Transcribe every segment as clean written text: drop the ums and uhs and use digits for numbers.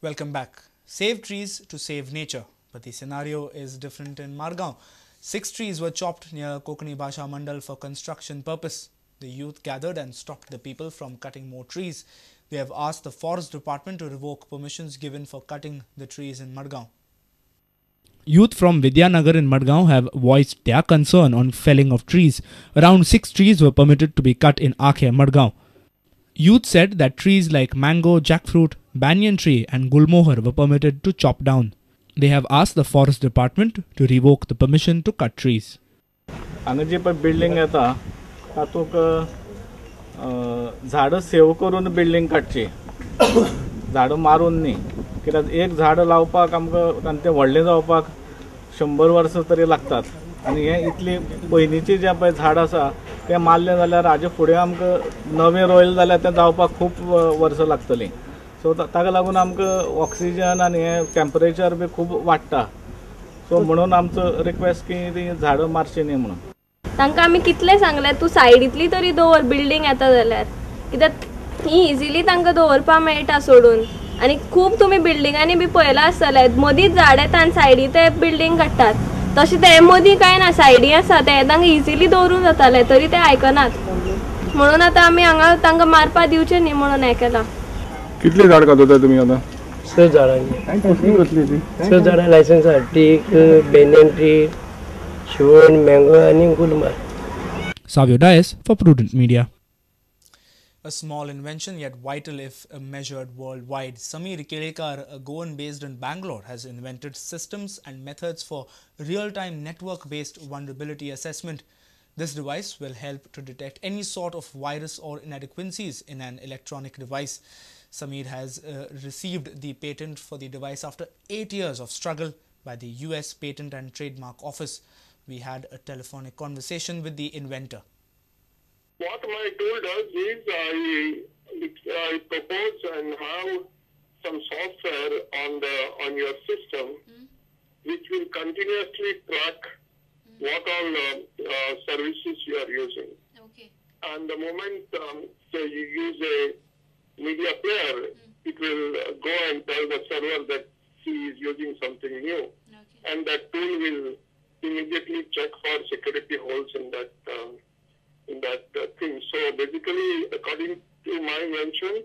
Welcome back. Save trees to save nature. But the scenario is different in Margaon. 6 trees were chopped near Kokani Bhasha Mandal for construction purpose. The youth gathered and stopped the people from cutting more trees. They have asked the forest department to revoke permissions given for cutting the trees in Margaon. Youth from Vidyanagar in Margaon have voiced their concern on felling of trees. Around 6 trees were permitted to be cut in Akhe, Margaon. Youth said that trees like mango, jackfruit, banyan tree and gulmohar were permitted to chop down. They have asked the forest department to revoke the permission to cut trees. हांगा पण building येता तातूंक झाडां save करून building काडची झाडां मारून न्ही कित्याक एक झाड लावपाक आमकां तें व्हडलें जावपाक 100 वर्सां तरी लागतात आनी हे इतली पयलींची जे पळय झाड आसा तें मारलें जाल्यार हाजे फुडें आमकां नवें रोयलें जाल्यार तें जावपाक खूब वर्सां लागतलीं सो ताका लागून आमकां ऑक्सिजन आनी हे टेम्परेचर बी खूब वाडटा सो म्हणून आमचो रिक्वेस्ट की ती झाडां मारची न्ही म्हणून तांकां आमी कितले सांगले तूं सायडीतली तरी दवर बिल्डिंग येता जाल्यार कित्याक ही इजिली तांकां दवरपाक मेळटा सोडून आनी खूब तुमी बिल्डिंगांनी बी पळयलां आसतलें मदींच झाड येता आनी सायडी ते बिल्डिंग काडटात तशें ते मदीं कांय ना सायडी आसा ते तांकां इजिली दवरूंक जातालें तरी ते आयकनात म्हणून आतां आमी हांगा तांकां मारपाक दिवचें न्ही म्हणून हें केलां. कितले झाड काडता तुमी आतां? 6 झाडांची 6 झाडां लायसन्स आहा टीक बेनियन ट्री शोन मँगो आनी गुलमार. Savio Dias for Prudent Media. A small invention yet vital if measured worldwide. Kelekar, a Goan based in Bangalore, has invented systems and methods for real-time network-based vulnerability assessment. This device will help to detect any sort of virus or inadequacies in an electronic device. Samir has received the patent for the device after 8 years of struggle by the US Patent and Trademark Office. We had a telephonic conversation with the inventor. What my tool does is I propose and have some software on your system which will continuously track what all services you are using. Okay. And the moment say you use a media player, it will go and tell the server that he is using something new. Okay. And that tool will immediately check for security holes in that thing. So basically, according to my invention,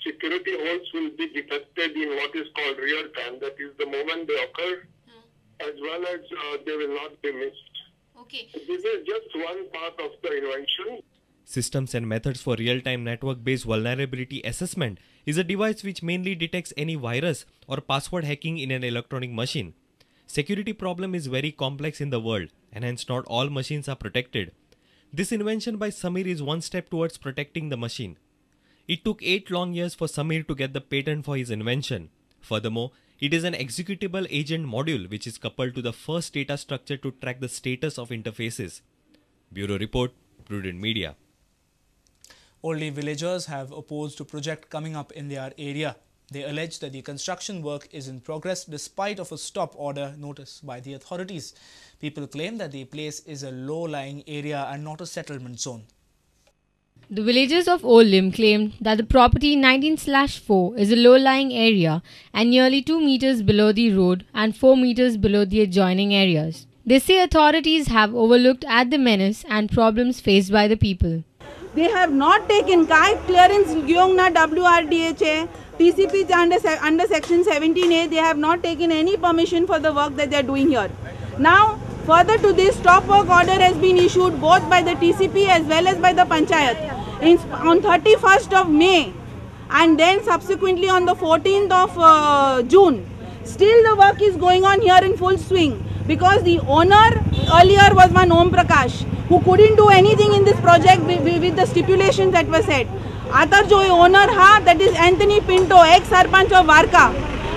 security holes will be detected in what is called real time. That is the moment they occur, as well as they will not be missed. Okay. This is just one part of the invention. Systems and Methods for Real-Time Network-Based Vulnerability Assessment is a device which mainly detects any virus or password hacking in an electronic machine. Security problem is very complex in the world and hence not all machines are protected. This invention by Samir is one step towards protecting the machine. It took 8 long years for Samir to get the patent for his invention. Furthermore, it is an executable agent module which is coupled to the first data structure to track the status of interfaces. Bureau Report, Prudent Media. Only villagers have opposed a project coming up in their area. They allege that the construction work is in progress despite of a stop order notice by the authorities. People claim that the place is a low-lying area and not a settlement zone. The villagers of Old Lim claimed that the property 19/4 is a low-lying area and nearly 2 meters below the road and 4 meters below the adjoining areas. They say authorities have overlooked at the menace and problems faced by the people. They have not taken clearance Gyongna WRDHA, TCP under section 17A. They have not taken any permission for the work that they are doing here. Now, further to this, stop work order has been issued both by the TCP as well as by the Panchayat on 31st of May and then subsequently on the 14th of June. Still the work is going on here in full swing because the owner earlier was one Om Prakash who couldn't do anything in this project with the stipulations that were set. आता जो owner ha, that is Anthony Pinto, ex-sarpanch of Varka,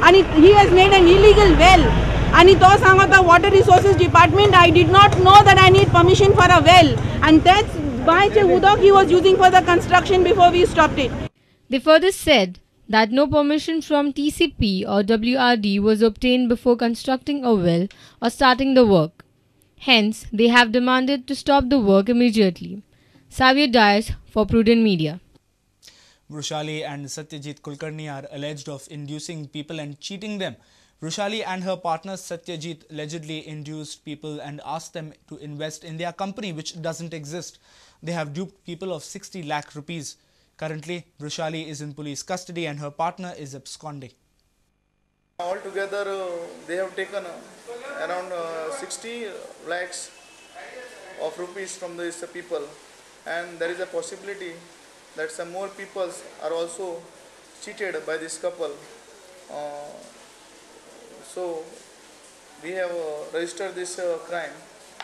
and he has made an illegal well. And he told the Water Resources Department, I did not know that I need permission for a well, and that's why Udok he was using for the construction before we stopped it. They further said that no permission from TCP or WRD was obtained before constructing a well or starting the work. Hence, they have demanded to stop the work immediately. Savio Dias for Prudent Media. Vrushali and Satyajit Kulkarni are alleged of inducing people and cheating them. Vrushali and her partner Satyajit allegedly induced people and asked them to invest in their company, which doesn't exist. They have duped people of 60 lakh rupees. Currently, Vrushali is in police custody and her partner is absconding. Altogether, they have taken around 60 lakhs of rupees from these people, and there is a possibility that some more people are also cheated by this couple. So we have registered this crime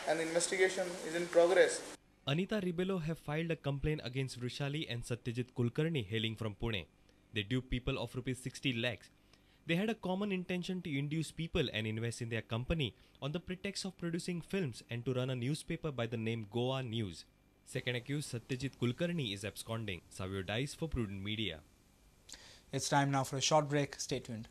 and investigation is in progress. Anita Ribello have filed a complaint against Vrushali and Satyajit Kulkarni hailing from Pune. They duped people of rupees 60 lakhs. They had a common intention to induce people and invest in their company on the pretext of producing films and to run a newspaper by the name Goan News. Second accused Satyajit Kulkarni is absconding. Savio Dice for Prudent Media. It's time now for a short break. Stay tuned.